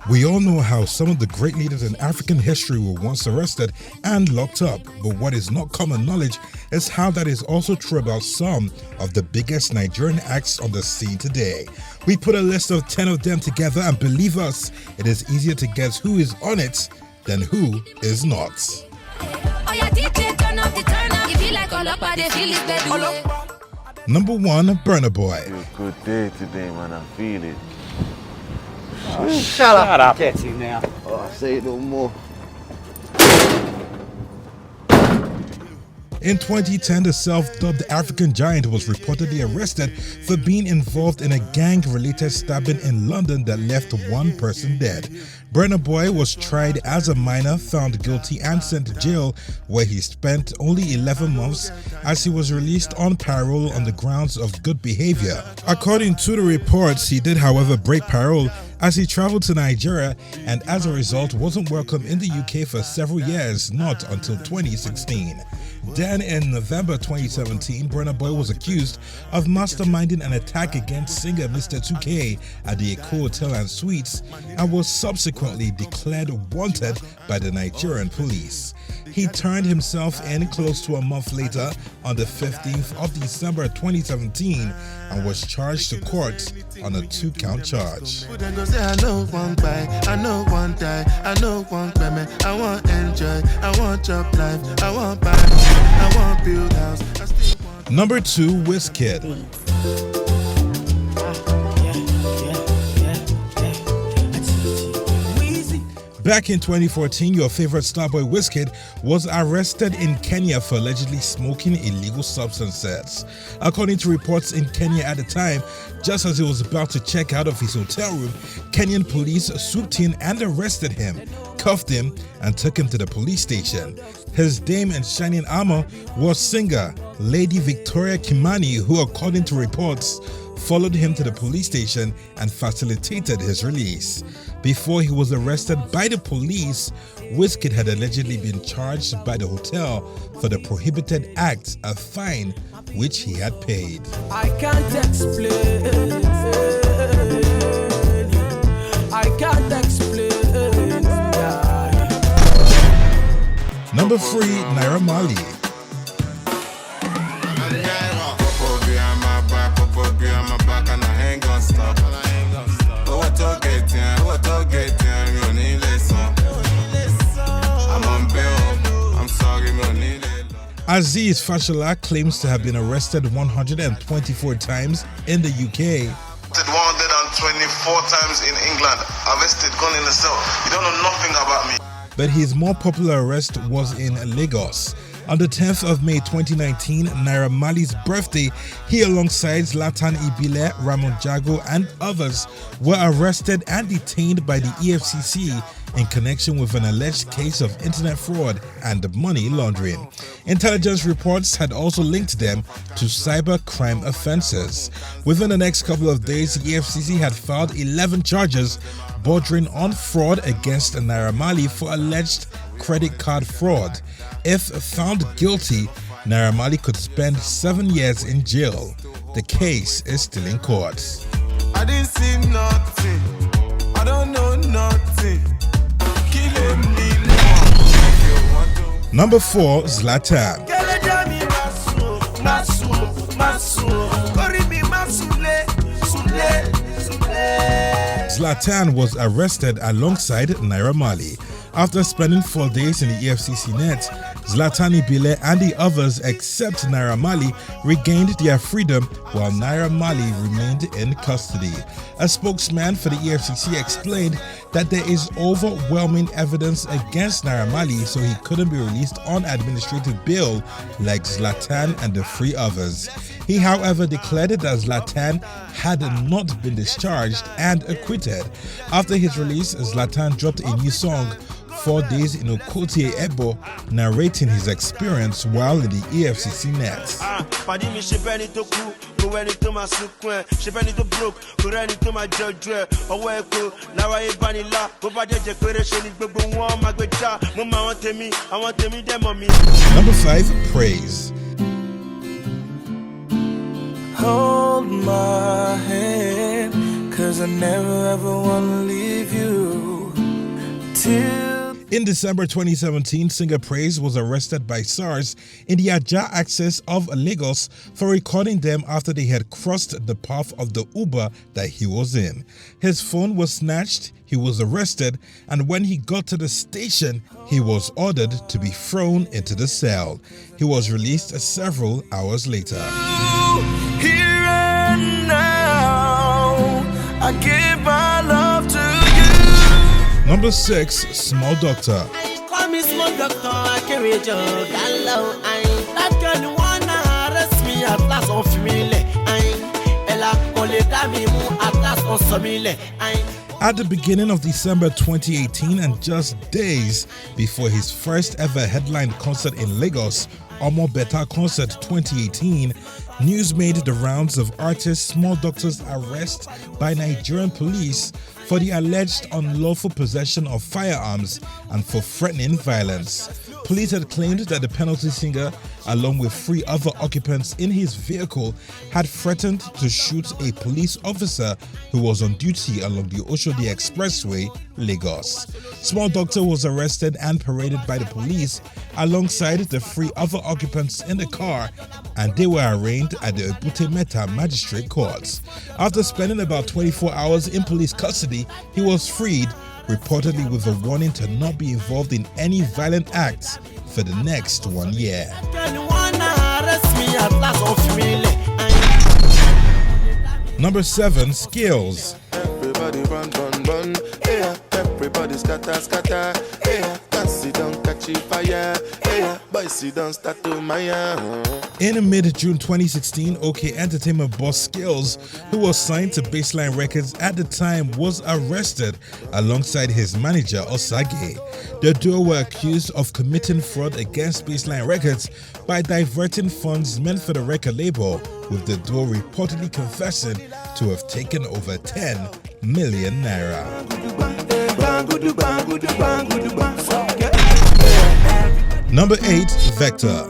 We all know how some of the great leaders in African history were once arrested and locked up, but what is not common knowledge is how that is also true about some of the biggest Nigerian acts on the scene today. We put a list of 10 of them together, and believe us, it is easier to guess who is on it than who is not. Number 1, Burna Boy. Good day today, man. I feel it. Oh, shut up. Get you now. Oh, I say it no more. In 2010, the self-dubbed African giant was reportedly arrested for being involved in a gang-related stabbing in London that left one person dead. Burna Boy was tried as a minor, found guilty and sent to jail, where he spent only 11 months as he was released on parole on the grounds of good behavior. According to the reports, he did, however, break parole as he traveled to Nigeria and as a result wasn't welcome in the UK for several years, not until 2016. Then in November 2017, Burna Boy was accused of masterminding an attack against singer Mr. 2K at the Eko Hotel and Suites and was subsequently declared wanted by the Nigerian police. He turned himself in close to a month later on the 15th of December 2017 and was charged to court on a 2-count charge. Number 2, Wizkid. Back in 2014, your favorite starboy Wizkid was arrested in Kenya for allegedly smoking illegal substances. According to reports in Kenya at the time, just as he was about to check out of his hotel room, Kenyan police swooped in and arrested him, cuffed him, and took him to the police station. His dame in shining armor was singer Lady Victoria Kimani, who, according to reports, followed him to the police station and facilitated his release. Before he was arrested by the police, Wizkid had allegedly been charged by the hotel for the prohibited act, a fine which he had paid. I can't explain. I can't explain. Number 3, Naira Marley. Aziz Fashola claims to have been arrested 124 times in the UK. 124 times in England, arrested, gone in the cell. You don't know nothing about me. But his more popular arrest was in Lagos. On the 10th of May 2019, Naira Marley's birthday, he alongside Zlatan Ibile, Ramon Jago and others were arrested and detained by the EFCC in connection with an alleged case of internet fraud and money laundering. Intelligence reports had also linked them to cyber crime offenses. Within the next couple of days, the EFCC had filed 11 charges bordering on fraud against Naira Marley for alleged credit card fraud. If found guilty, Naira Marley could spend 7 years in jail. The case is still in court. I didn't see nothing. I don't know nothing. Number 4, Zlatan. Zlatan was arrested alongside Naira Marley. After spending 4 days in the EFCC net, Zlatan Ibile and the others except Naira Marley regained their freedom while Naira Marley remained in custody. A spokesman for the EFCC explained that there is overwhelming evidence against Naira Marley, so he couldn't be released on administrative bail like Zlatan and the 3 others. He, however, declared that Zlatan had not been discharged and acquitted. After his release, Zlatan dropped a new song, 4 Days in Okotie Ebo, narrating his experience while in the EFCC net. Number 5, Praise. Hold my hand, 'cause 'cause I never ever wanna leave you till. In December 2017, singer Praise was arrested by SARS in the Ajah access of Lagos for recording them after they had crossed the path of the Uber that he was in. His phone was snatched, he was arrested, and when he got to the station, he was ordered to be thrown into the cell. He was released several hours later. Here and now, I give my love to you. Number 6, Small Doctor. Call me Small Doctor, I carry your gallow. That girl wanna arrest me at last on Fumile. Ella Coleta me at last on Somile. At the beginning of December 2018 and just days before his first ever headlined concert in Lagos, Omo Beta Concert 2018, news made the rounds of artist Small Doctor's arrest by Nigerian police for the alleged unlawful possession of firearms and for threatening violence. Police had claimed that the penalty singer, along with 3 other occupants in his vehicle, had threatened to shoot a police officer who was on duty along the Oshodi Expressway, Lagos. Small Doctor was arrested and paraded by the police alongside the 3 other occupants in the car, and they were arraigned at the Menta Magistrate Courts. After spending about 24 hours in police custody, he was freed, reportedly with a warning to not be involved in any violent acts for the next 1 year. Number 7, Skales. Everybody run, run, run. Yeah, everybody scatter, scatter. Yeah, sit down, catch fire. Yeah, boys sit down, start to Maya. In mid-June 2016, OK Entertainment boss Skales, who was signed to Baseline Records at the time, was arrested alongside his manager Osage. The duo were accused of committing fraud against Baseline Records by diverting funds meant for the record label, with the duo reportedly confessing to have taken over 10 million naira. Number 8, Vector.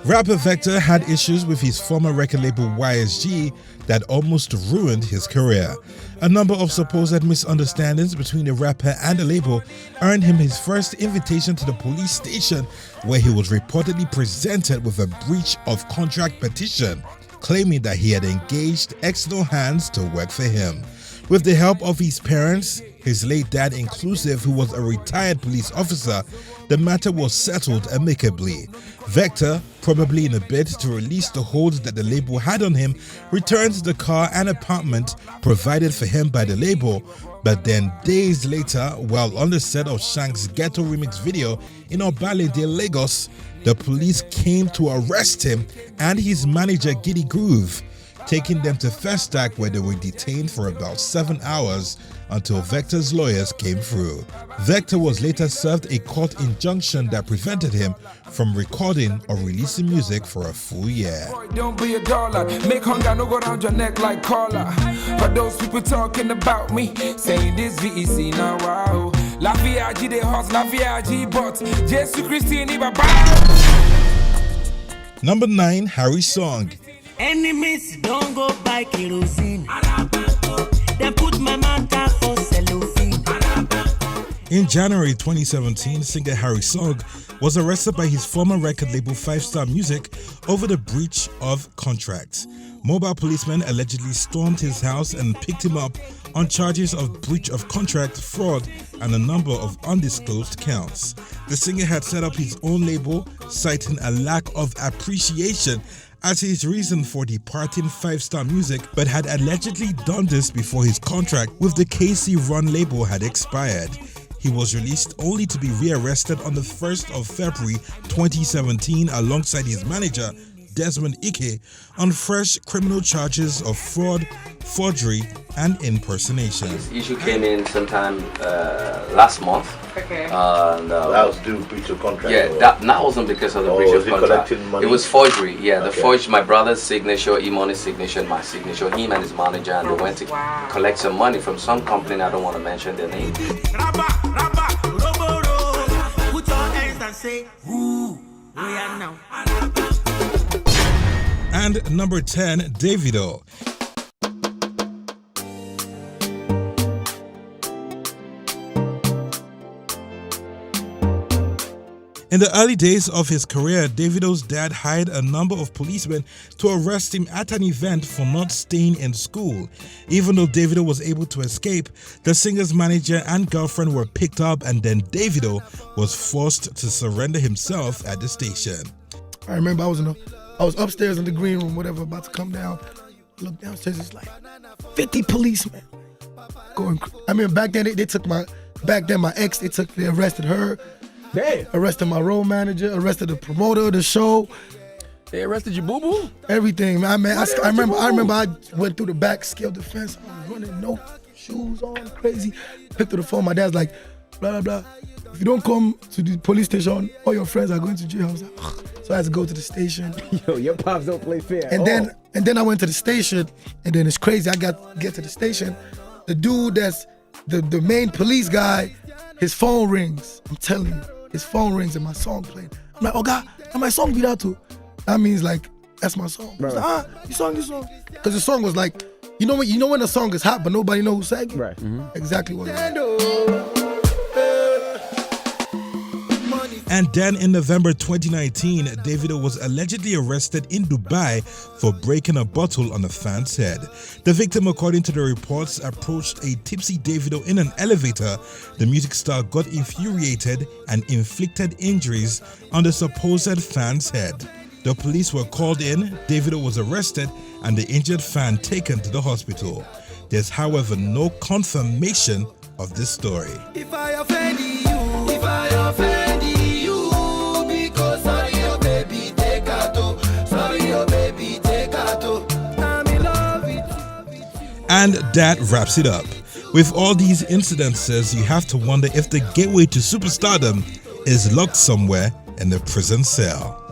Rapper Vector had issues with his former record label YSG that almost ruined his career. A number of supposed misunderstandings between the rapper and the label earned him his first invitation to the police station, where he was reportedly presented with a breach of contract petition, claiming that he had engaged external hands to work for him. With the help of his parents, his late dad inclusive, who was a retired police officer, the matter was settled amicably. Vector, probably in a bid to release the hold that the label had on him, returned the car and apartment provided for him by the label. But then days later, while on the set of Shank's Ghetto Remix video in Obalende, Lagos, the police came to arrest him and his manager Giddy Groove, taking them to Festac, where they were detained for about 7 hours until Vector's lawyers came through. Vector was later served a court injunction that prevented him from recording or releasing music for a full year. Don't be a dollar, make hunger no go down your neck like collar. For those people talking about me, saying this VEC now wow. La VIG they hustle, la VIG but Jesus Christine Baba. Number 9, Harrysong. Enemies don't go buy kerosene. They put my Menta for cellophane. In January 2017, singer Harrysong was arrested by his former record label 5 Star Music over the breach of contract. Mobile policemen allegedly stormed his house and picked him up on charges of breach of contract, fraud, and a number of undisclosed counts. The singer had set up his own label, citing a lack of appreciation as his reason for departing 5 Star Music, but had allegedly done this before his contract with the KC Run label had expired. He was released only to be rearrested on the 1st of February 2017 alongside his manager Desmond Ike on fresh criminal charges of fraud, forgery, and impersonation. This issue came in sometime last month. Okay. And, that was due breach of contract. Yeah, that wasn't because of the breach of contract. It was forgery. Yeah, the forged my brother's signature, Imoni's signature, my signature, him and his manager, and they went to collect some money from some company. I don't want to mention their name. say, ooh, we are now. And number 10, Davido. In the early days of his career, Davido's dad hired a number of policemen to arrest him at an event for not staying in school. Even though Davido was able to escape, the singer's manager and girlfriend were picked up, and then Davido was forced to surrender himself at the station. I remember I was upstairs in the green room, whatever, about to come down. I look downstairs, it's like 50 policemen going. I mean, back then they took my ex. They arrested her. Damn. Arrested my road manager, arrested the promoter of the show. They arrested your boo-boo? Everything, man. I remember I went through the back, scaled the fence. I was running, no shoes on, crazy. Picked up the phone, my dad's like, blah, blah, blah. If you don't come to the police station, all your friends are going to jail. I was like, so I had to go to the station. Yo, your pops don't play fair. And then I went to the station, and then it's crazy. I get to the station. The dude that's the main police guy, his phone rings. I'm telling you. His phone rings and my song playing. I'm like, oh God, and my song be that too. That means like, that's my song. Right. Like, you song. Because the song was like, you know when a song is hot, but nobody knows who sang it? Right. Mm-hmm. Exactly what it was. And then in November 2019, Davido was allegedly arrested in Dubai for breaking a bottle on a fan's head. The victim, according to the reports, approached a tipsy Davido in an elevator. The music star got infuriated and inflicted injuries on the supposed fan's head. The police were called in, Davido was arrested, and the injured fan taken to the hospital. There's, however, no confirmation of this story. If I offend you, because sorry, your baby, take out. Sorry, your baby, take out. I'm in love with you. And that wraps it up. With all these incidences, you have to wonder if the gateway to superstardom is locked somewhere in the prison cell.